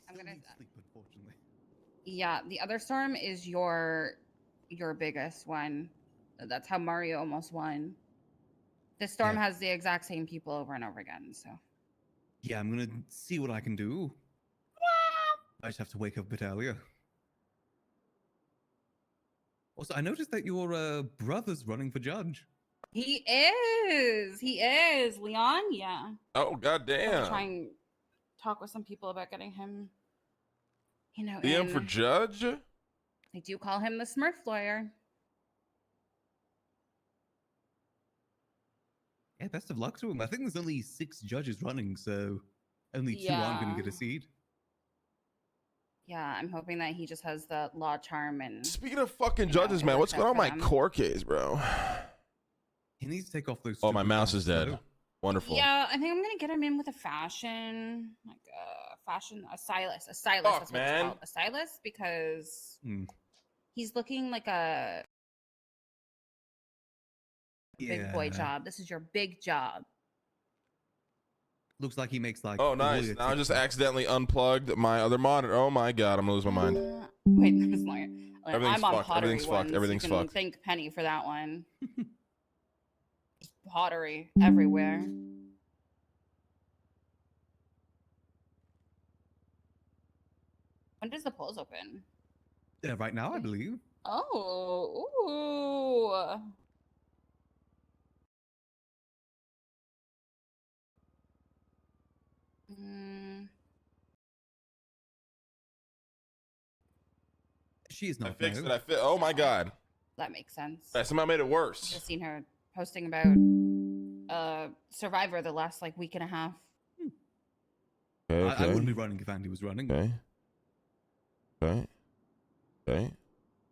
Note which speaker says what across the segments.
Speaker 1: I still need sleep, unfortunately.
Speaker 2: Yeah, the other storm is your biggest one. That's how Mario almost won. This storm has the exact same people over and over again, so.
Speaker 1: Yeah, I'm gonna see what I can do. I just have to wake up a bit earlier. Also, I noticed that your brother's running for judge.
Speaker 2: He is. He is. Leon, yeah.
Speaker 3: Oh, goddamn.
Speaker 2: Try and talk with some people about getting him, you know,
Speaker 3: DM for judge?
Speaker 2: They do call him the Smurf lawyer.
Speaker 1: Yeah, best of luck to him. I think there's only 6 judges running, so only 2 aren't going to get a seat.
Speaker 2: Yeah, I'm hoping that he just has the law charm and.
Speaker 3: Speaking of fucking judges, man, what's going on with my court case, bro?
Speaker 1: He needs to take off those.
Speaker 3: Oh, my mouse is dead. Wonderful.
Speaker 2: Yeah, I think I'm gonna get him in with a fashion, a stylist.
Speaker 3: Fuck,
Speaker 2: That's what
Speaker 3: man.
Speaker 2: it's called, a stylist, because he's looking like a big boy job. This is your big job.
Speaker 1: Looks like he makes like.
Speaker 3: Oh, nice. Now I just accidentally unplugged my other monitor. Oh my god, I'm gonna lose my mind.
Speaker 2: Wait, there's not.
Speaker 3: Everything's
Speaker 2: I'm on
Speaker 3: fucked.
Speaker 2: pottery
Speaker 3: Everything's fucked.
Speaker 2: ones.
Speaker 3: Everything's
Speaker 2: You can
Speaker 3: fucked.
Speaker 2: thank Penny for that one. Pottery everywhere. When does the polls open?
Speaker 1: Yeah, right now, I believe.
Speaker 2: Oh, ooh.
Speaker 1: She is not.
Speaker 3: I fixed it. Oh my god.
Speaker 2: That makes sense.
Speaker 3: I somehow made it worse.
Speaker 2: I've just seen her posting about Survivor the last like week and a half.
Speaker 3: Okay,
Speaker 1: I wouldn't be running if Andy was running.
Speaker 3: Okay. Okay,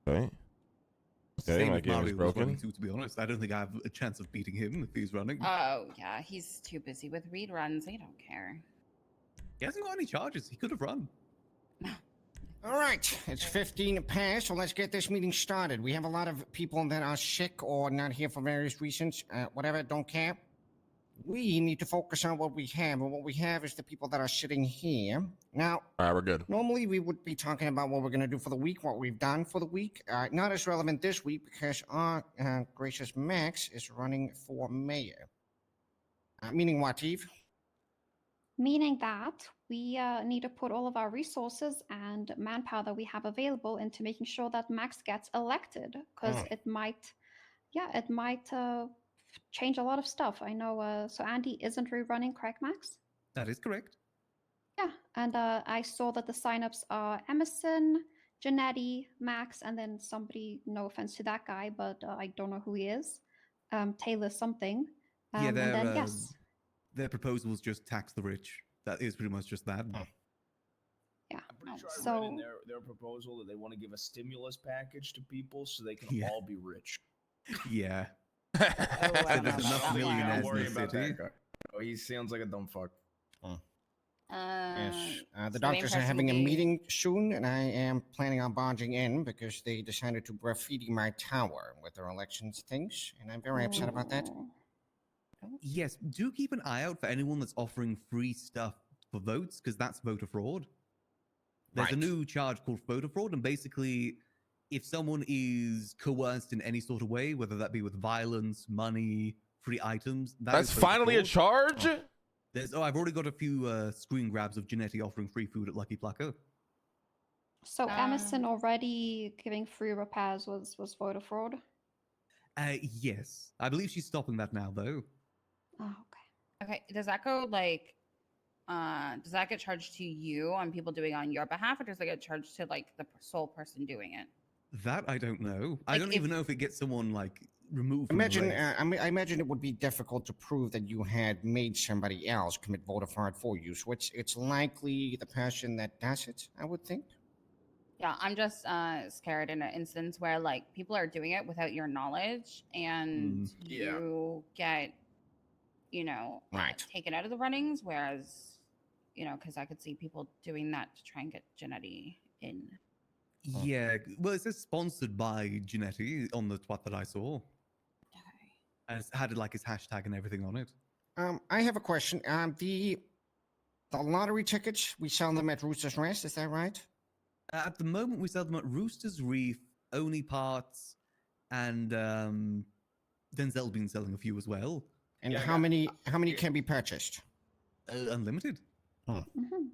Speaker 3: my game is broken.
Speaker 1: To be honest, I don't think I have a chance of beating him if he's running.
Speaker 2: Oh yeah, he's too busy with read runs. They don't care.
Speaker 1: He hasn't got any charges. He could have run.
Speaker 4: All right, it's 15 past, so let's get this meeting started. We have a lot of people that are sick or not here for various reasons. Whatever, don't care. We need to focus on what we have, and what we have is the people that are sitting here. Now,
Speaker 3: all right, we're good.
Speaker 4: Normally, we would be talking about what we're going to do for the week, what we've done for the week. Not as relevant this week because our gracious Max is running for mayor. Meaning what, Eve?
Speaker 5: Meaning that we need to put all of our resources and manpower that we have available into making sure that Max gets elected, because it might change a lot of stuff. I know. So Andy isn't rerunning, correct, Max?
Speaker 1: That is correct.
Speaker 5: Yeah, and I saw that the signups are Emerson, Janetti, Max, and then somebody. No offense to that guy, but I don't know who he is. Taylor something.
Speaker 1: Yeah,
Speaker 5: and then yes.
Speaker 1: Their proposal was just tax the rich. That is pretty much just that.
Speaker 5: Yeah.
Speaker 6: I'm pretty sure I read in their proposal that they want to give a stimulus package to people so they can all be rich.
Speaker 1: Yeah.
Speaker 6: So there's enough millionaires in the city. Oh, he sounds like a dumb fuck.
Speaker 4: Yes. The doctors are having a meeting soon, and I am planning on barging in because they decided to graffiti my tower with their elections things, and I'm very upset about that.
Speaker 1: Yes, do keep an eye out for anyone that's offering free stuff for votes, because that's voter fraud. There's a new charge called voter fraud, and basically, if someone is coerced in any sort of way, whether that be with violence, money, free items,
Speaker 3: that's finally a charge?
Speaker 1: I've already got a few screen grabs of Janetti offering free food at Lucky Plucker.
Speaker 5: So Emerson already giving free repairs was voter fraud?
Speaker 1: Yes. I believe she's stopping that now, though.
Speaker 5: Oh, okay.
Speaker 2: Okay, does that go like, does that get charged to you on people doing it on your behalf, or does it get charged to like the sole person doing it?
Speaker 1: That I don't know. I don't even know if it gets someone like removed.
Speaker 4: Imagine, I imagine it would be difficult to prove that you had made somebody else commit voter fraud for you. So it's likely the person that does it, I would think.
Speaker 2: Yeah, I'm just scared in an instance where like people are doing it without your knowledge, and you get, taken out of the runnings. Whereas, because I could see people doing that to try and get Janetti in.
Speaker 1: Yeah, well, it says sponsored by Janetti on the twat that I saw.
Speaker 2: Okay.
Speaker 1: And it's had like his hashtag and everything on it.
Speaker 4: I have a question. The lottery tickets, we sell them at Rooster's Rest, is that right?
Speaker 1: At the moment, we sell them at Rooster's Reef, Only Parts, and Denzel's been selling a few as well.
Speaker 4: And
Speaker 6: Yeah, I
Speaker 4: how
Speaker 6: got-
Speaker 4: many can be purchased?
Speaker 1: Unlimited.
Speaker 5: Mhm.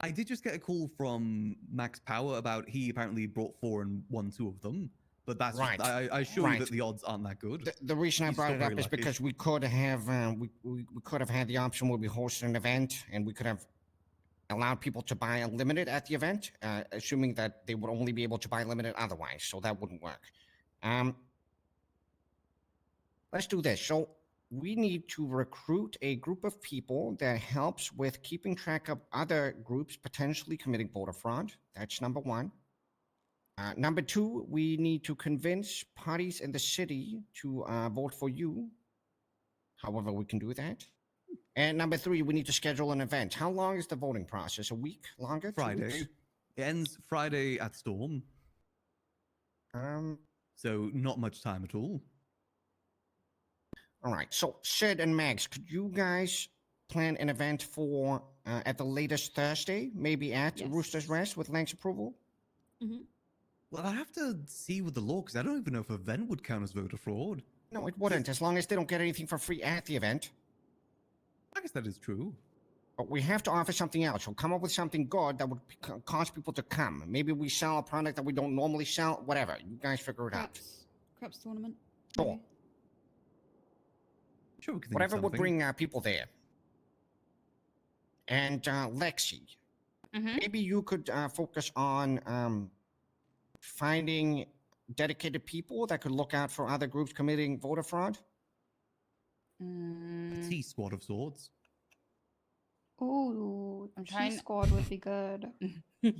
Speaker 1: I did just get a call from Max Power about he apparently brought 4 and won 2 of them. But that's
Speaker 4: Right.
Speaker 1: just, I assure
Speaker 4: Right.
Speaker 1: you that the odds aren't that good.
Speaker 4: The reason I
Speaker 1: He's
Speaker 4: brought
Speaker 1: still
Speaker 4: it up
Speaker 1: very
Speaker 4: is
Speaker 1: lucky.
Speaker 4: because we could have we could have had the option where we hosted an event and we could have allowed people to buy unlimited at the event, assuming that they would only be able to buy limited otherwise. So that wouldn't work. Let's do this. So we need to recruit a group of people that helps with keeping track of other groups potentially committing voter fraud. That's number one. Number two, we need to convince parties in the city to vote for you. However, we can do that. And number three, we need to schedule an event. How long is the voting process? A week? Longer? 2
Speaker 1: Friday.
Speaker 4: weeks?
Speaker 1: It ends Friday at Storm, so not much time at all.
Speaker 4: All right. So Sid and Max, could you guys plan an event for at the latest Thursday, maybe at
Speaker 7: Yes.
Speaker 4: Rooster's Rest with Lank's approval?
Speaker 1: Well, I have to see with the law because I don't even know if event would count as voter fraud.
Speaker 4: No, it wouldn't, as long as they don't get anything for free at the event.
Speaker 1: I guess that is true.
Speaker 4: But we have to offer something else. We'll come up with something good that would cause people to come. Maybe we sell a product that we don't normally sell. Whatever. You guys figure it out.
Speaker 7: Craps tournament.
Speaker 4: Sure.
Speaker 7: maybe.
Speaker 1: Sure, we can think of
Speaker 4: Whatever would
Speaker 1: something.
Speaker 4: bring people there. And Lexi,
Speaker 2: Mhm.
Speaker 4: maybe you could focus on finding dedicated people that could look out for other groups committing voter fraud.
Speaker 1: a
Speaker 2: Mm,
Speaker 1: T squad of sorts.
Speaker 5: Ooh,
Speaker 2: I'm
Speaker 5: T
Speaker 2: trying-
Speaker 5: squad would be good.
Speaker 2: to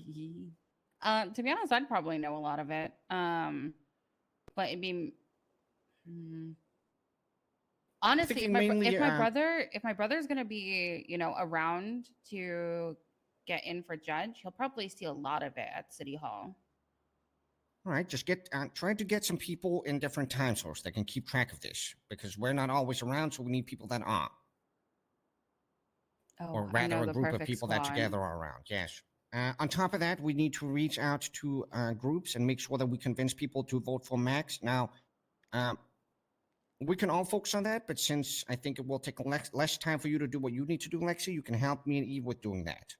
Speaker 2: be honest, I'd probably know a lot of it. But it'd be honestly,
Speaker 4: thinking mainly,
Speaker 2: if my brother's gonna be, around to get in for judge, he'll probably see a lot of it at City Hall.
Speaker 4: All right, just try to get some people in different time zones that can keep track of this, because we're not always around, so we need people that are,
Speaker 2: Oh,
Speaker 4: or
Speaker 2: I know
Speaker 4: rather, a
Speaker 2: the
Speaker 4: group of
Speaker 2: perfect
Speaker 4: people that
Speaker 2: squad.
Speaker 4: together are around. Yes. On top of that, we need to reach out to groups and make sure that we convince people to vote for Max. Now, we can all focus on that, but since I think it will take less time for you to do what you need to do, Lexi, you can help me and Eve with doing that.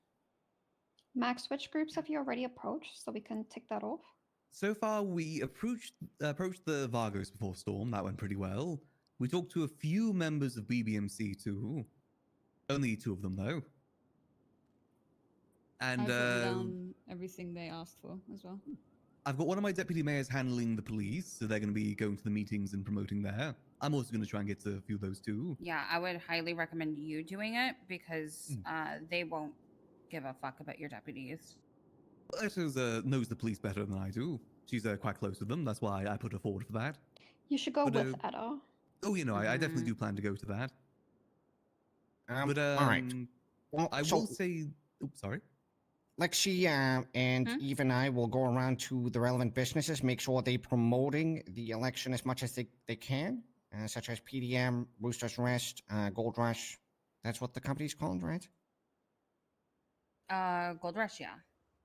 Speaker 5: Max, which groups have you already approached so we can tick that off?
Speaker 1: So far, we approached the Vargos before Storm. That went pretty well. We talked to a few members of BBMC too. Only 2 of them though. And
Speaker 7: I've written down everything they asked for as well.
Speaker 1: I've got one of my deputy mayors handling the police, so they're going to be going to the meetings and promoting there. I'm also going to try and get to a few of those too.
Speaker 2: Yeah, I would highly recommend you doing it because they won't give a fuck about your deputies.
Speaker 1: Letters knows the police better than I do. She's quite close with them. That's why I put her forward for that.
Speaker 5: You should go
Speaker 1: But,
Speaker 5: with Edda.
Speaker 1: Oh, I definitely
Speaker 2: Mhm.
Speaker 1: do plan to go to that. But
Speaker 4: all right. Well,
Speaker 1: I
Speaker 4: so
Speaker 1: will say. Oops, sorry.
Speaker 4: Lexi and Eve and I will go around to the relevant businesses, make sure they're promoting the election as much as they can, such as PDM, Rooster's Rest, Gold Rush. That's what the company's called, right?
Speaker 2: Gold Rush, yeah.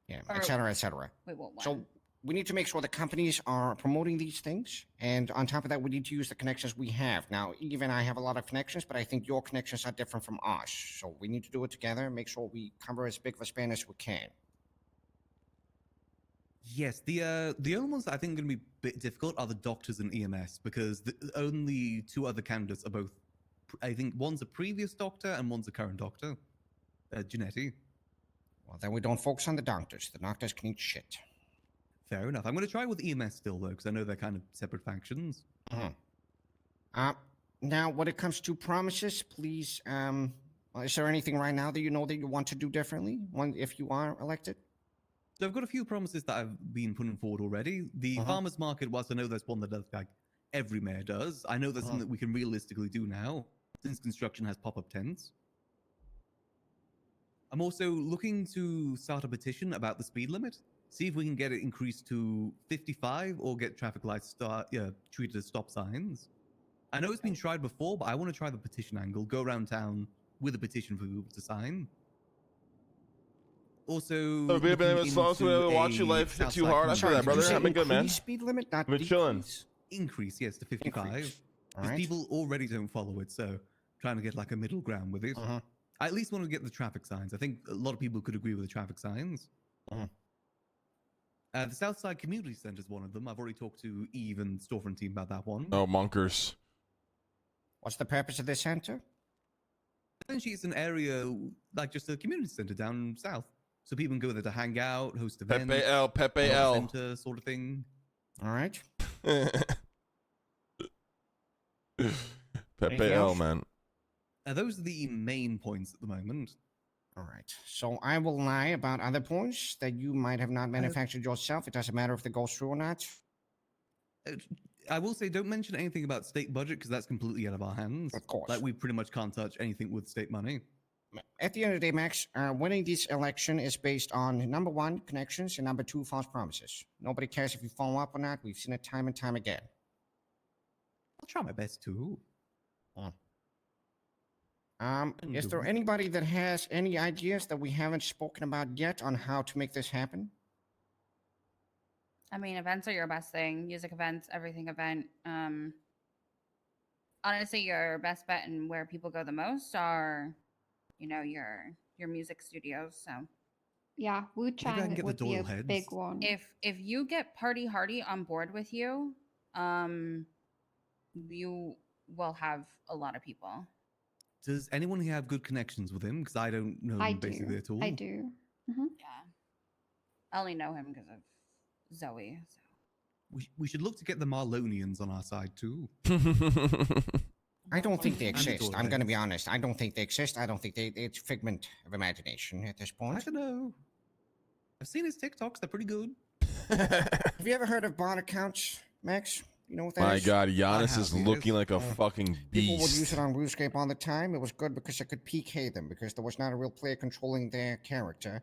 Speaker 4: Yeah,
Speaker 2: Or-
Speaker 4: et cetera, et cetera.
Speaker 2: Wait, what one?
Speaker 4: So we need to make sure the companies are promoting these things. And on top of that, we need to use the connections we have. Now, Eve and I have a lot of connections, but I think your connections are different from ours. So we need to do it together, make sure we cover as big of a span as we can.
Speaker 1: Yes, the only ones that I think are going to be a bit difficult are the doctors and EMS because the only 2 other candidates are both. I think one's a previous doctor and one's a current doctor, Janetti.
Speaker 4: Well, then we don't focus on the doctors. The doctors can eat shit.
Speaker 1: Fair enough. I'm going to try with EMS still though, because I know they're kind of separate factions.
Speaker 4: Now, when it comes to promises, please, is there anything right now that you know that you want to do differently if you are elected?
Speaker 1: So I've got a few promises that I've been putting forward already. The farmers market, whilst I know that's one that does, like every mayor does, I know that's something that we can realistically do now since construction has pop-up tents. I'm also looking to start a petition about the speed limit. See if we can get it increased to 55 or get traffic lights treated as stop signs. I know it's been tried before, but I want to try the petition angle, go around town, with a petition for people to sign. Also,
Speaker 3: So, baby,
Speaker 1: looking
Speaker 3: as long as we
Speaker 1: into
Speaker 3: never watch you
Speaker 1: a
Speaker 3: life hit too
Speaker 1: Southside
Speaker 3: hard after
Speaker 1: community
Speaker 3: that, brother.
Speaker 1: center.
Speaker 3: I've been good, man.
Speaker 4: Increase speed limit, not
Speaker 3: I've been chilling.
Speaker 4: decrease?
Speaker 1: Increase, yes, to 55.
Speaker 4: Increase. All
Speaker 1: Because
Speaker 4: right.
Speaker 1: people already don't follow it, so trying to get like a middle ground with it.
Speaker 4: Uh-huh.
Speaker 1: I at least want to get the traffic signs. I think a lot of people could agree with the traffic signs.
Speaker 4: Uh-huh.
Speaker 1: The Southside Community Center is one of them. I've already talked to Eve and storefront team about that one.
Speaker 3: Oh, monkers.
Speaker 4: What's the purpose of this center?
Speaker 1: Essentially, it's an area like just a community center down south, so people can go there to hang out, host events,
Speaker 3: Pepe L. Pepe
Speaker 1: have a
Speaker 3: L.
Speaker 1: center sort of thing.
Speaker 4: All right.
Speaker 3: Pepe
Speaker 4: Anything
Speaker 3: L,
Speaker 4: else?
Speaker 3: man.
Speaker 1: Those are the main points at the moment.
Speaker 4: All right. So I will lie about other points that you might have not manufactured yourself. It doesn't matter if they go through or not.
Speaker 1: I will say, don't mention anything about state budget because that's completely out of our hands.
Speaker 4: Of course.
Speaker 1: Like we pretty much can't touch anything with state money.
Speaker 4: At the end of the day, Max, winning this election is based on number one, connections, and number two, false promises. Nobody cares if you follow up or not. We've seen it time and time again.
Speaker 1: I'll try my best too.
Speaker 4: Is there anybody that has any ideas that we haven't spoken about yet on how to make this happen?
Speaker 2: I mean, events are your best thing. Music events, everything event. Honestly, your best bet and where people go the most are, you know, your music studios. So
Speaker 5: Yeah, Wu
Speaker 1: can
Speaker 5: Chang
Speaker 1: get the
Speaker 5: would be a
Speaker 1: Doyle heads.
Speaker 5: big one.
Speaker 2: if you get Party Hardy on board with you, you will have a lot of people.
Speaker 1: Does anyone here have good connections with him? Because I don't know
Speaker 5: I
Speaker 1: him basically
Speaker 5: do.
Speaker 1: at all.
Speaker 5: I do. Hmm.
Speaker 2: Yeah, I only know him because of Zoe. So.
Speaker 1: We should look to get the Marlonians on our side too.
Speaker 4: I don't think they
Speaker 1: And the
Speaker 4: exist.
Speaker 1: Doyle
Speaker 4: I'm going to be
Speaker 1: heads.
Speaker 4: honest. I don't think they exist. I don't think it's figment of imagination at this
Speaker 1: I
Speaker 4: point.
Speaker 1: don't know. I've seen his TikToks; they're pretty good.
Speaker 4: Have you ever heard of bot accounts, Max? You know what that
Speaker 3: My
Speaker 4: is?
Speaker 3: God, Giannis
Speaker 1: have,
Speaker 3: is
Speaker 1: yes.
Speaker 3: looking like a fucking
Speaker 4: People would use
Speaker 3: beast.
Speaker 4: it on RuneScape all the time. It was good because it could PK them because there was not a real player controlling their character.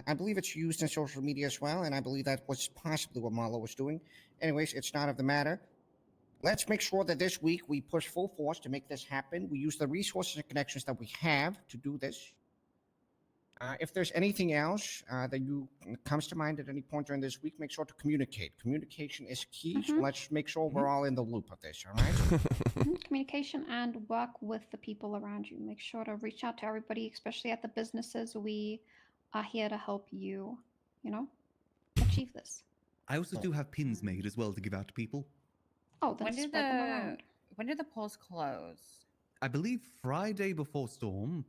Speaker 4: I believe it's used in social media as well, and I believe that was possibly what Marlo was doing. Anyways, it's not of the matter. Let's make sure that this week we push full force to make this happen. We use the resources and connections that we have to do this. If there's anything else that you comes to mind at any point during this week, make sure to communicate. Communication is key. So
Speaker 5: Mhm.
Speaker 4: let's make sure we're all in the loop of this. All right.
Speaker 5: Communication and work with the people around you. Make sure to reach out to everybody, especially at the businesses. We are here to help you, achieve this.
Speaker 1: I also do have pins made as well to give out to people.
Speaker 5: Oh, then spread them around.
Speaker 2: When did the polls close?
Speaker 1: I believe Friday before Storm.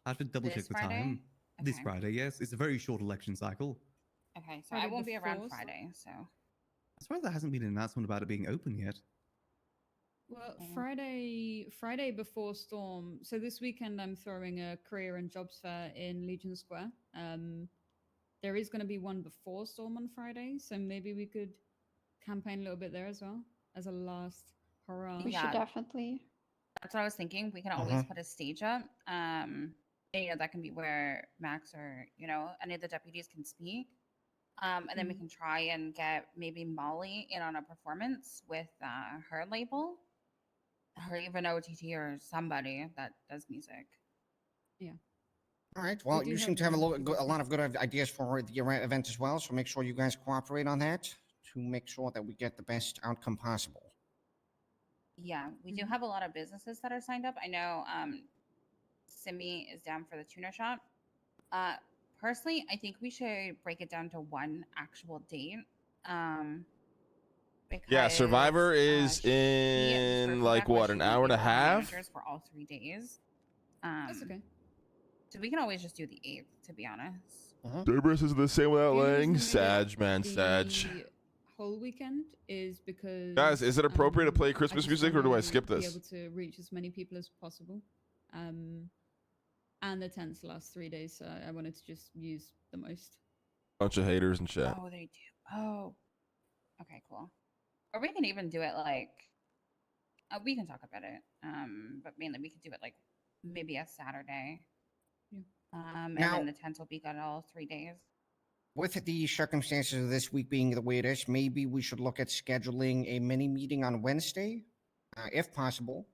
Speaker 1: I have to double check
Speaker 2: This
Speaker 1: the
Speaker 2: Friday?
Speaker 1: time. This
Speaker 2: Okay.
Speaker 1: Friday, yes. It's a very short election cycle.
Speaker 2: Okay, so
Speaker 7: Friday
Speaker 2: I won't be around
Speaker 7: before, so-
Speaker 2: Friday. So
Speaker 1: As far as there hasn't been an announcement about it being open yet.
Speaker 7: Well,
Speaker 2: Yeah.
Speaker 7: Friday before Storm. So this weekend I'm throwing a career and jobs fair in Legion Square. There is going to be one before Storm on Friday, so maybe we could campaign a little bit there as well as a last hurrah.
Speaker 5: We
Speaker 2: Yeah.
Speaker 5: should definitely.
Speaker 2: that's what I was thinking. We can always put a stage up. That can be where Max or any of the deputies can speak. And then we can try and get maybe Molly in on a performance with her label, or even OTT or somebody that does music.
Speaker 4: All right. Well,
Speaker 7: do
Speaker 4: you
Speaker 7: have
Speaker 4: seem to have a
Speaker 7: one.
Speaker 4: lot of good ideas for the event as well. So make sure you guys cooperate on that to make sure that we get the best outcome possible.
Speaker 2: Yeah, we do
Speaker 7: Mhm.
Speaker 2: have a lot of businesses that are signed up. I know Simi is down for the tuner shop. Personally, I think we should break it down to one actual date.
Speaker 3: Yeah, Survivor
Speaker 2: because,
Speaker 3: is
Speaker 2: she
Speaker 3: in
Speaker 2: spoke
Speaker 3: like
Speaker 2: about
Speaker 3: what,
Speaker 2: she
Speaker 3: an
Speaker 2: won't
Speaker 3: hour
Speaker 2: be
Speaker 3: and a
Speaker 2: one of the
Speaker 3: half?
Speaker 2: managers for all 3 days.
Speaker 7: That's okay.
Speaker 2: So we can always just do the 8th, to be honest.
Speaker 3: Cerberus is the same without
Speaker 7: The only
Speaker 3: laying.
Speaker 7: reason we did
Speaker 3: Sag, man, Sag.
Speaker 7: the whole weekend is because
Speaker 3: Guys, is it appropriate to play
Speaker 7: I
Speaker 3: Christmas
Speaker 7: just
Speaker 3: music, or do I
Speaker 7: wanna
Speaker 3: skip
Speaker 7: Be
Speaker 3: this?
Speaker 7: able to reach as many people as possible. And the tents last 3 days, so I wanted to just use the most.
Speaker 3: Bunch of haters and shit.
Speaker 2: Oh, they do. Oh, okay, cool. Or we can even do it like we can talk about it. But mainly we could do it like maybe a Saturday.
Speaker 7: Yeah.
Speaker 2: And
Speaker 4: Now-
Speaker 2: then the tent will be good all 3 days.
Speaker 4: With the circumstances of this week being the way it is, maybe we should look at scheduling a mini meeting on Wednesday, if possible.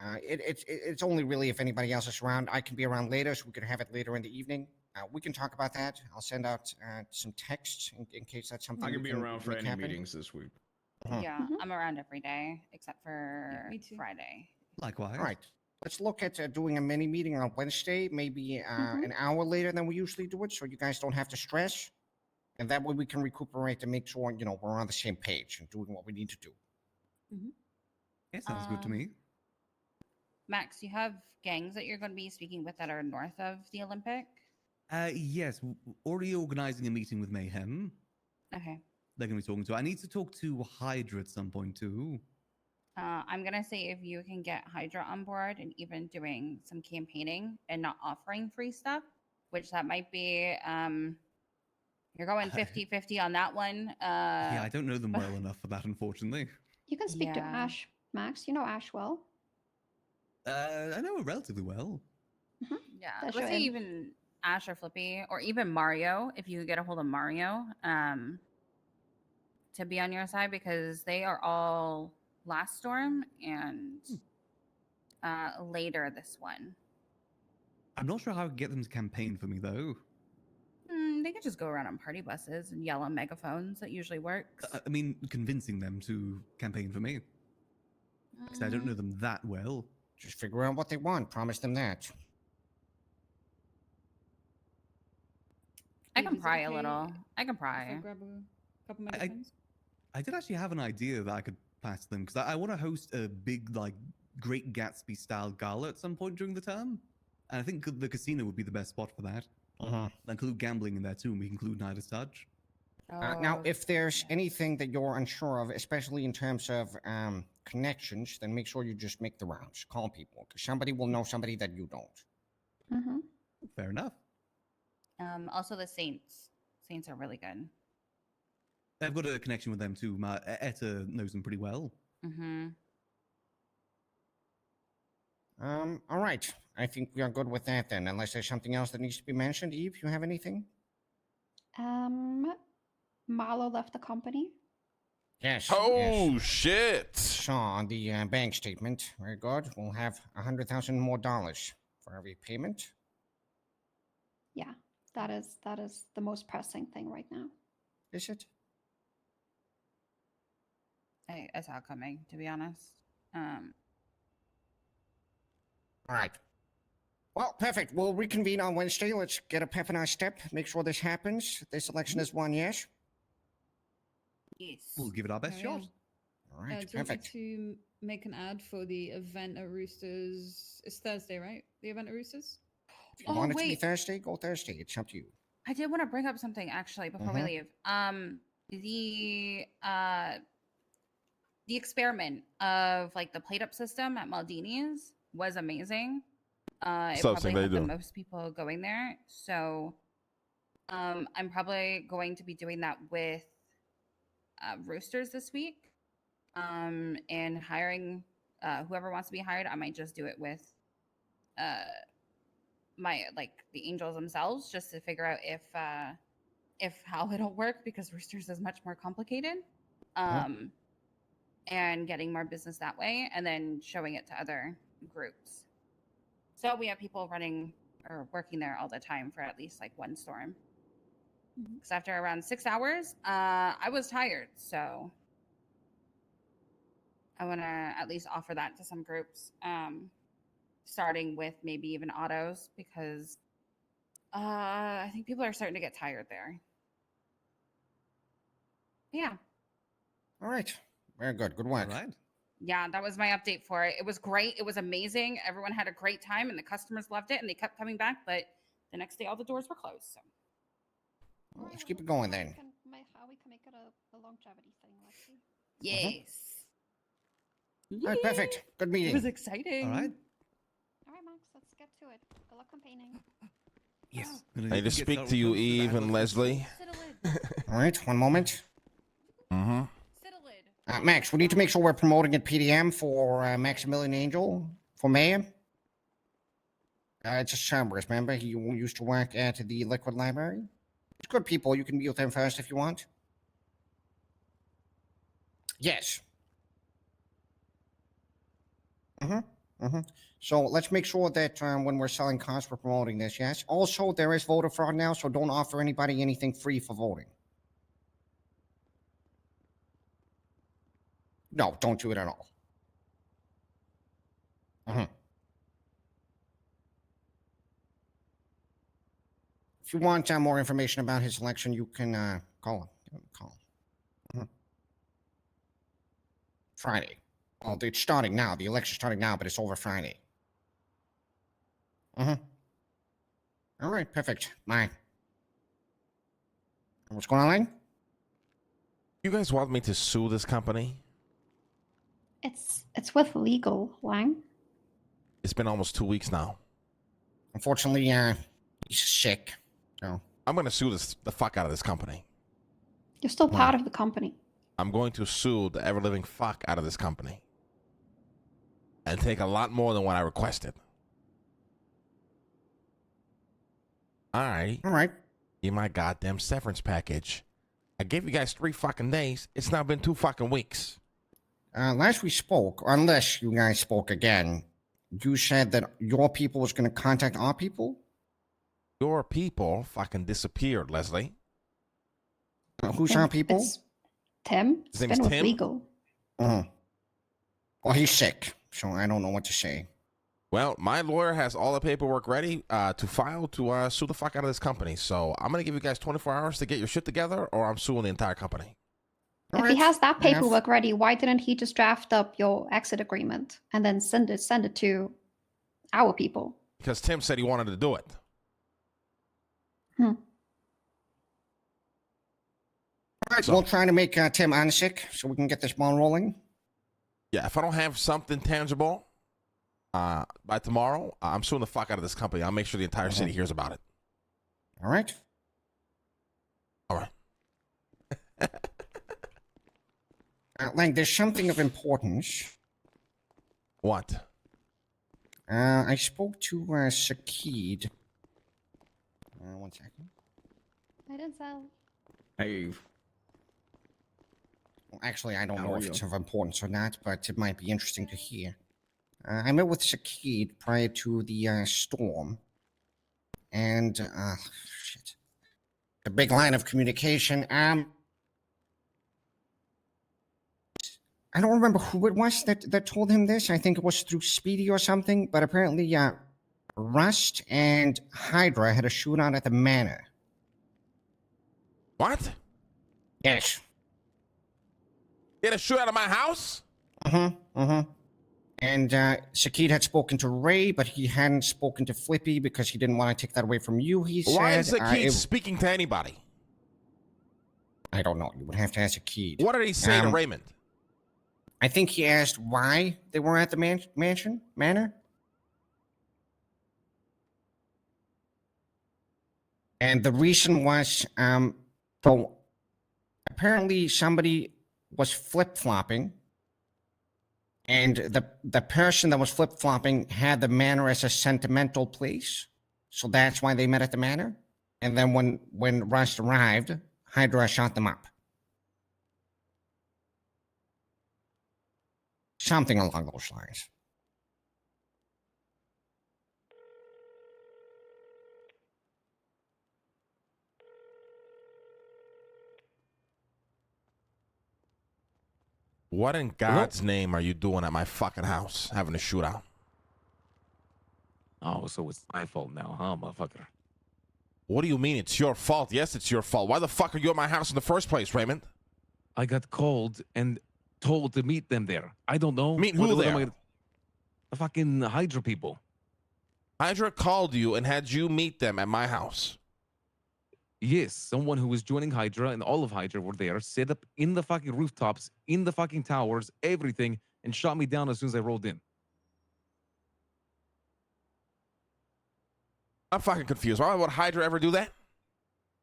Speaker 4: It's only really if anybody else is around. I can be around later, so we could have it later in the evening. We can talk about that. I'll send out some texts in case that's something
Speaker 6: I
Speaker 4: we
Speaker 6: can be around for
Speaker 4: make
Speaker 6: any
Speaker 4: happen.
Speaker 6: meetings this week.
Speaker 2: Yeah, I'm around every day except for
Speaker 7: me too.
Speaker 2: Friday.
Speaker 1: Likewise.
Speaker 4: All right. Let's look at doing a mini meeting on Wednesday, maybe an hour later than we usually do it, so you guys don't have to stress. And that way we can recuperate and make sure, we're on the same page and doing what we need to do.
Speaker 1: Yeah, sounds good to me.
Speaker 2: Max, you have gangs that you're going to be speaking with that are north of the Olympic?
Speaker 1: Yes, already organizing a meeting with Mayhem.
Speaker 2: Okay.
Speaker 1: They're going to be talking to. I need to talk to Hydra at some point too.
Speaker 2: I'm going to say if you can get Hydra on board and even doing some campaigning and not offering free stuff, which that might be, you're going 50-50 on that one.
Speaker 1: Yeah, I don't know them well enough for that, unfortunately.
Speaker 5: You can speak to
Speaker 2: Yeah.
Speaker 5: Ash, Max. You know Ash well.
Speaker 1: I know her relatively well.
Speaker 2: Yeah,
Speaker 5: That's
Speaker 2: let's say
Speaker 5: right.
Speaker 2: even Ash or Flippy or even Mario, if you could get a hold of Mario, to be on your side because they are all last storm and later this one.
Speaker 1: I'm not sure how I could get them to campaign for me though.
Speaker 2: They could just go around on party buses and yell on megaphones. That usually works.
Speaker 1: I mean, convincing them to campaign for me. Because I don't know them that well.
Speaker 4: Just figure out what they want. Promise them that.
Speaker 2: I
Speaker 7: Eve,
Speaker 2: can
Speaker 7: is it
Speaker 2: pry a
Speaker 7: okay
Speaker 2: little. I can
Speaker 7: if I
Speaker 2: pry.
Speaker 7: grab a couple
Speaker 1: I-
Speaker 7: megaphones?
Speaker 1: I did actually have an idea that I could pass them because I want to host a big, like, Great Gatsby style gala at some point during the term. And I think the casino would be the best spot for that. Include gambling in there too, and we can include Night as such.
Speaker 4: Now,
Speaker 2: Oh,
Speaker 4: if there's anything that you're unsure of, especially in terms of connections, then make sure you just make the rounds. Call people, because somebody will know somebody that you don't.
Speaker 1: Fair enough.
Speaker 2: also the Saints. Saints are really good.
Speaker 1: I've got a connection with them too. Etta knows them pretty well.
Speaker 2: Mm-hmm.
Speaker 4: All right. I think we are good with that then, unless there's something else that needs to be mentioned. Eve, you have anything?
Speaker 5: Marlo left the company.
Speaker 4: Yes.
Speaker 3: Oh
Speaker 4: yes.
Speaker 3: shit!
Speaker 4: Saw on the bank statement. Very good. We'll have $100,000 more for every payment.
Speaker 5: Yeah, that is the most pressing thing right now.
Speaker 4: Is it?
Speaker 2: I saw it coming, to be honest.
Speaker 4: All right. Well, perfect. We'll reconvene on Wednesday. Let's get a pep in our step. Make sure this happens. This election is won, yes?
Speaker 2: Yes.
Speaker 1: We'll give it our best
Speaker 7: Oh,
Speaker 1: shot.
Speaker 7: yeah.
Speaker 4: All right,
Speaker 7: Do you want me
Speaker 4: perfect.
Speaker 7: to make an ad for the event at Roosters? It's Thursday, right? The event at Roosters?
Speaker 4: If you want it to be
Speaker 2: wait.
Speaker 4: Thursday, go Thursday. It's up to you.
Speaker 2: I did want to bring up something actually before we leave. The experiment of like the plate up system at Maldini's was amazing. It
Speaker 3: Sup,
Speaker 2: probably
Speaker 3: they
Speaker 2: had the
Speaker 3: do.
Speaker 2: most people going there. So I'm probably going to be doing that with Roosters this week. And hiring whoever wants to be hired. I might just do it with the Angels themselves just to figure out if how it'll work because Roosters is much more complicated. And getting more business that way and then showing it to other groups. So we have people running or working there all the time for at least like one storm. Because after around 6 hours, I was tired. So I want to at least offer that to some groups, starting with maybe even autos because I think people are starting to get tired there. Yeah.
Speaker 4: All right. Very good. Good work.
Speaker 1: All right.
Speaker 2: Yeah, that was my update for it. It was great. It was amazing. Everyone had a great time and the customers loved it and they kept coming back. But the next day, all the doors were closed. So.
Speaker 4: Well, let's keep it going then.
Speaker 5: How we can make it a longevity thing, Lexi.
Speaker 2: Yes.
Speaker 4: All right, perfect. Good
Speaker 2: It
Speaker 4: meeting.
Speaker 2: was exciting.
Speaker 1: All right.
Speaker 5: All right, Max, let's get to it. Good luck campaigning.
Speaker 1: Yes.
Speaker 3: I need to speak to you, Eve and Leslie.
Speaker 2: Sit a lid.
Speaker 4: All right, one moment.
Speaker 3: Mm-hmm.
Speaker 2: Sit a lid.
Speaker 4: Max, we need to make sure we're promoting at PDM for Maximilian Angel for mayor. It's just Chambers, remember? He used to work at the Liquid Library. It's good people. You can meet with them first if you want. Yes. So let's make sure that when we're selling cars, we're promoting this, yes? Also, there is voter fraud now, so don't offer anybody anything free for voting. No, don't do it at all. If you want more information about his election, you can call him. Give him a call. Friday. Oh, it's starting now. The election's starting now, but it's over Friday. All right, perfect. Bye. What's going on, Lang?
Speaker 3: You guys want me to sue this company?
Speaker 5: It's with legal, Lang.
Speaker 3: It's been almost 2 weeks now.
Speaker 4: Unfortunately, he's sick. So
Speaker 3: I'm going to sue the fuck out of this company.
Speaker 5: You're still part of the company.
Speaker 3: I'm going to sue the ever-living fuck out of this company. And take a lot more than what I requested. All right. Give my goddamn severance package. I gave you guys 3 fucking days. It's now been 2 fucking weeks.
Speaker 4: Last we spoke, unless you guys spoke again, you said that your people was going to contact our people?
Speaker 3: Your people fucking disappeared, Leslie.
Speaker 4: Who's our people?
Speaker 5: It's Tim.
Speaker 3: His
Speaker 5: It's
Speaker 3: name
Speaker 5: been
Speaker 3: is
Speaker 5: with
Speaker 3: Tim?
Speaker 5: legal.
Speaker 4: Well, he's sick, so I don't know what to say.
Speaker 3: Well, my lawyer has all the paperwork ready to file to sue the fuck out of this company. So I'm going to give you guys 24 hours to get your shit together, or I'm suing the entire company.
Speaker 5: If he has that paperwork ready, why didn't he just draft up your exit agreement and then send it to our people?
Speaker 3: Because Tim said he wanted to do it.
Speaker 4: All right, we'll try to make Tim unsick so we can get this ball rolling.
Speaker 3: Yeah, if I don't have something tangible by tomorrow, I'm suing the fuck out of this company. I'll make sure the entire city hears about it.
Speaker 4: All right. Lang, there's something of importance.
Speaker 3: What?
Speaker 4: I spoke to Sakid. 1 second.
Speaker 5: I didn't sell.
Speaker 6: Hey,
Speaker 4: Well, actually, I don't
Speaker 6: How
Speaker 4: know
Speaker 6: are
Speaker 4: if
Speaker 6: you?
Speaker 4: it's of importance or not, but it might be interesting to hear. I met with Sakid prior to the storm. And, shit. The big line of communication, I don't remember who it was that told him this. I think it was through Speedy or something. But apparently, Rust and Hydra had a shootout at the manor.
Speaker 3: What?
Speaker 4: Yes.
Speaker 3: You had a shootout at my house?
Speaker 4: And Sakid had spoken to Ray, but he hadn't spoken to Flippy because he didn't want to take that away from you, he said.
Speaker 3: Why is Sakid speaking to anybody?
Speaker 4: I don't know. You would have to ask Sakid.
Speaker 3: What did he say to Raymond?
Speaker 4: I think he asked why they were at the manor. And the reason was, so apparently somebody was flip-flopping, and the person that was flip-flopping had the manor as a sentimental place, so that's why they met at the manor. And then when Rust arrived, Hydra shot them up. Something along those lines.
Speaker 3: What in God's name are you doing at my fucking house, having a shootout?
Speaker 8: Oh, so it's my fault now, huh, motherfucker?
Speaker 3: What do you mean it's your fault? Yes, it's your fault. Why the fuck are you at my house in the first place, Raymond?
Speaker 8: I got called and told to meet them there. I don't know.
Speaker 3: Meet who there?
Speaker 8: The fucking Hydra people.
Speaker 3: Hydra called you and had you meet them at my house.
Speaker 8: Yes, someone who was joining Hydra and all of Hydra were there, set up in the fucking rooftops, in the fucking towers, everything, and shot me down as soon as I rolled in.
Speaker 3: I'm fucking confused. Why would Hydra ever do that?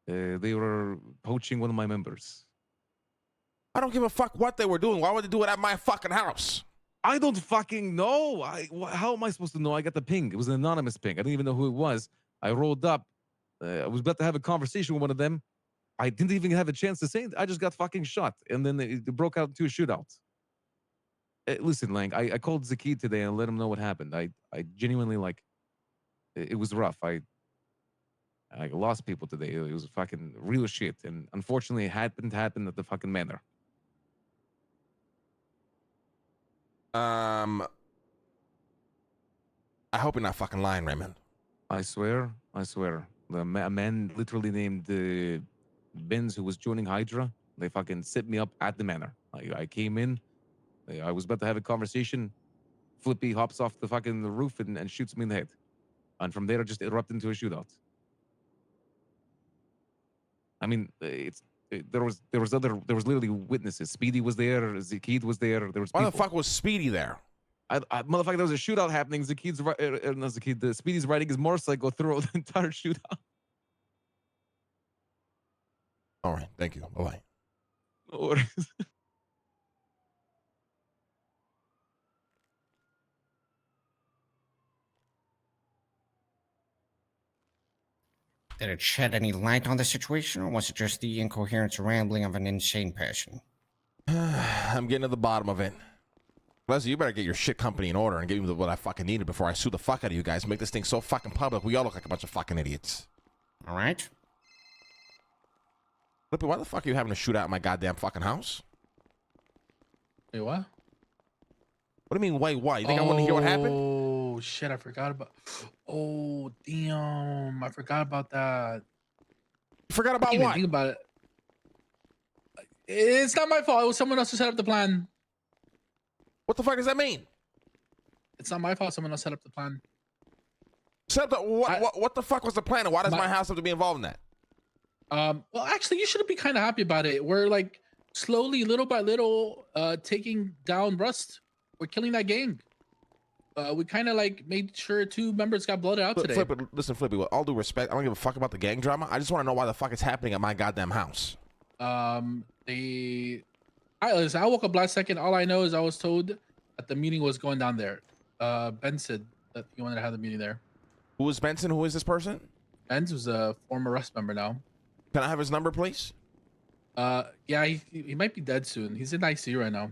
Speaker 8: They were poaching one of my members.
Speaker 3: I don't give a fuck what they were doing. Why would they do it at my fucking house?
Speaker 8: I don't fucking know. How am I supposed to know? I got the ping. It was an anonymous ping. I didn't even know who it was. I rolled up. I was about to have a conversation with one of them. I didn't even have a chance to say it. I just got fucking shot. And then it broke out into a shootout. listen, Lang, I called Zaki today and let him know what happened. I genuinely like it was rough. I lost people today. It was fucking real shit, and unfortunately, it happened at the fucking manor.
Speaker 3: I hope you're not fucking lying, Raymond.
Speaker 8: I swear. A man literally named Benz, who was joining Hydra, they fucking set me up at the manor. I came in, I was about to have a conversation. Flippy hops off the fucking roof and shoots me in the head, and from there, it just erupted into a shootout. I mean, there was literally witnesses. Speedy was there. Zakid was there. There was
Speaker 3: Why
Speaker 8: people.
Speaker 3: the fuck was Speedy there?
Speaker 8: Motherfucker, there was a shootout happening. Zakid's not Zakid. Speedy's riding his motorcycle through the entire shootout.
Speaker 3: All right, thank you. Bye.
Speaker 8: No worries.
Speaker 4: Did it shed any light on the situation, or was it just the incoherent rambling of an insane person?
Speaker 3: I'm getting to the bottom of it. Leslie, you better get your shit company in order and give me what I fucking needed before I sue the fuck out of you guys. Make this thing so fucking public, we all look like a bunch of fucking idiots.
Speaker 4: All right.
Speaker 3: Flippy, why the fuck are you having a shootout at my goddamn fucking house?
Speaker 9: Wait, what?
Speaker 3: What do you mean, wait, why? You think I want to hear what happened?
Speaker 9: Oh, shit, I forgot about... Oh, damn, I forgot about that.
Speaker 3: You forgot about
Speaker 9: I didn't even
Speaker 3: what?
Speaker 9: think about it. It's not my fault. It was someone else who set up the plan.
Speaker 3: What the fuck does that mean?
Speaker 9: It's not my fault. Someone else set up the plan.
Speaker 3: Set up what the fuck was the plan, and why does my house have to be involved in that?
Speaker 9: Well, actually, you should be kind of happy about it. We're like slowly, little by little, taking down Rust. We're killing that gang. We kind of like made sure 2 members got blooded out today.
Speaker 3: Listen, Flippy, with all due respect, I don't give a fuck about the gang drama. I just want to know why the fuck it's happening at my goddamn house.
Speaker 9: Listen, I woke up last second. All I know is I was told that the meeting was going down there. Ben said that he wanted to have the meeting there.
Speaker 3: Who is Benson? Who is this person?
Speaker 9: Ben's was a former Rust member now.
Speaker 3: Can I have his number, please?
Speaker 9: Yeah, he might be dead soon. He's in ICU right now.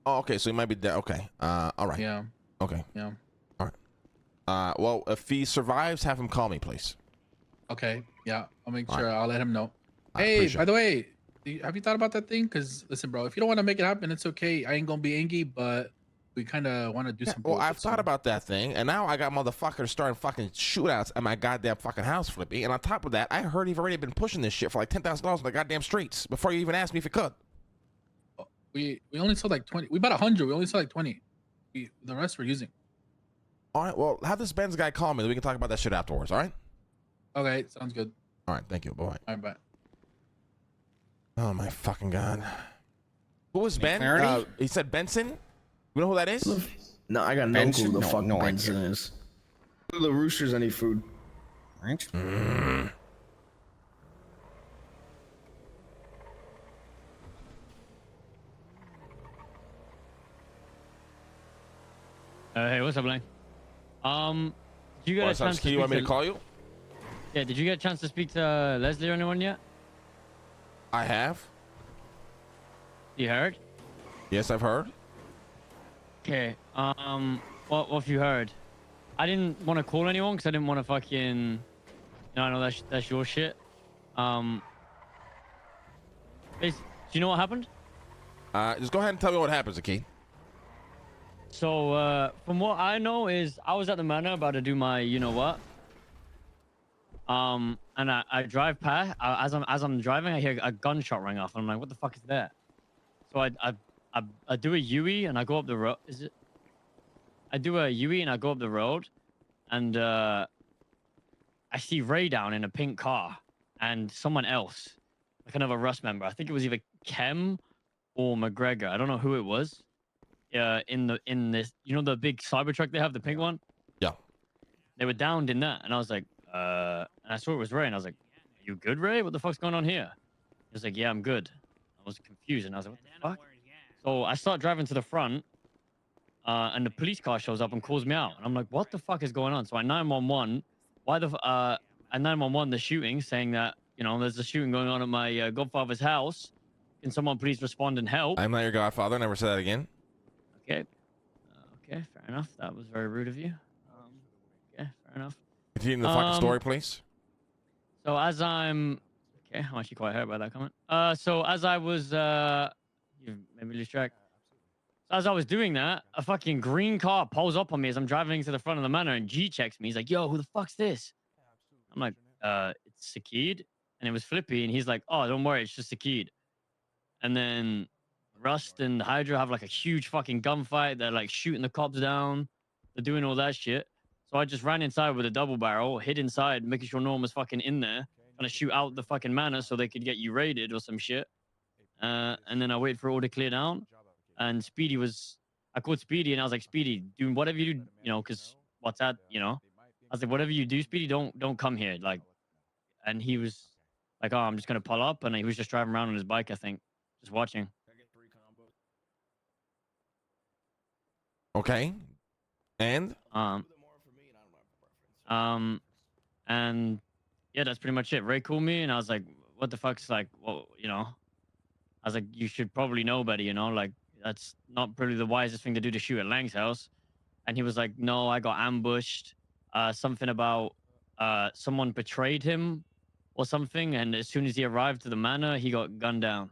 Speaker 3: Oh, okay, so he might be dead. Okay. All right.
Speaker 9: Yeah.
Speaker 3: Okay.
Speaker 9: Yeah.
Speaker 3: All right. Well, if he survives, have him call me, please.
Speaker 9: Okay. Yeah, I'll make
Speaker 3: All
Speaker 9: sure.
Speaker 3: right.
Speaker 9: I'll let him know.
Speaker 3: I
Speaker 9: Hey,
Speaker 3: appreciate
Speaker 9: by the way, have you thought about that thing? Because listen, bro, if you don't want to make it happen, it's okay. I ain't gonna be angry, but we kind of want to do some.
Speaker 3: Well, I've thought about that thing, and now I got motherfuckers starting fucking shootouts at my goddamn fucking house, Flippy. And on top of that, I heard you've already been pushing this shit for like $10,000 on the goddamn streets before you even asked me if you could.
Speaker 9: We only sold like 20. We bought 100. We only sold like 20. The rest we're using.
Speaker 3: All right, well, have this Benz guy call me, then we can talk about that shit afterwards, all right?
Speaker 9: Okay, sounds good.
Speaker 3: All right, thank you. Bye-bye.
Speaker 9: All right, bye.
Speaker 3: Oh, my fucking God. Who is Ben?
Speaker 4: clarity?
Speaker 3: He said Benson? You know who that is?
Speaker 6: No, I got no
Speaker 4: Benson?
Speaker 6: clue who the
Speaker 4: No,
Speaker 6: fuck
Speaker 4: no
Speaker 6: Benson
Speaker 4: idea.
Speaker 6: is. Who the roosters any food?
Speaker 4: Right.
Speaker 10: Hey, what's up, Blaine? Did you get a chance to
Speaker 3: Key,
Speaker 10: speak
Speaker 3: you want me
Speaker 10: to...
Speaker 3: to call you?
Speaker 10: Yeah, did you get a chance to speak to Leslie or anyone yet?
Speaker 3: I have.
Speaker 10: You heard?
Speaker 3: Yes, I've heard.
Speaker 10: Okay. What have you heard? I didn't want to call anyone because I didn't want to fucking... No, I know that's your shit. Do you know what happened?
Speaker 3: Just go ahead and tell me what happens, Aki.
Speaker 10: So, from what I know is I was at the manor about to do my you-know-what. And I drive past. As I'm driving, I hear a gunshot ring off. And I'm like, what the fuck is that? So I do a UE and I go up the road. Is it? I do a UE and I go up the road. And I see Ray down in a pink car. And someone else. Like another Rust member. I think it was either Kem or McGregor. I don't know who it was. In this, you know, the big Cybertruck they have, the pink one?
Speaker 3: Yeah.
Speaker 10: They were downed in that, and I was like, and I saw it was Ray, and I was like, "Are you good, Ray? What the fuck's going on here?" He was like, "Yeah, I'm good." I was confused, and I was like, "What the fuck?" So I start driving to the front, and the police car shows up and calls me out, and I'm like, "What the fuck is going on?" So I 911. Why the at 911 the shooting, saying that, you know, there's a shooting going on at my godfather's house. Can someone please respond and help?
Speaker 3: I'm not your godfather. Never say that again.
Speaker 10: Okay. Okay, fair enough. That was very rude of you. Okay, fair enough.
Speaker 3: Continue the fucking story, please.
Speaker 10: So as I'm okay, I'm actually quite hurt by that comment. So as I was you made me lose track. So as I was doing that, a fucking green car pulls up on me as I'm driving to the front of the manor, and G checks me. He's like, "Yo, who the fuck's this?" I'm like, it's Sakid. And it was Flippy, and he's like, "Oh, don't worry, it's just Sakid." And then Rust and Hydra have like a huge fucking gunfight. They're like shooting the cops down. They're doing all that shit. So I just ran inside with a double barrel, hid inside, making sure no one was fucking in there, trying to shoot out the fucking manor so they could get you raided or some shit. And then I waited for it all to clear down. And Speedy I called Speedy and I was like, "Speedy, do whatever you do, you know, because what's that, you know?" I was like, "Whatever you do, Speedy, don't come here." Like, and he was like, "Oh, I'm just gonna pull up," and he was just driving around on his bike, I think, just watching.
Speaker 3: Okay. And
Speaker 10: and yeah, that's pretty much it. Ray called me and I was like, "What the fuck's like, well, you know?" I was like, "You should probably know better, you know, like that's not probably the wisest thing to do to shoot at Lang's house." And he was like, "No, I got ambushed. Something about someone betrayed him or something, and as soon as he arrived to the manor, he got gunned down."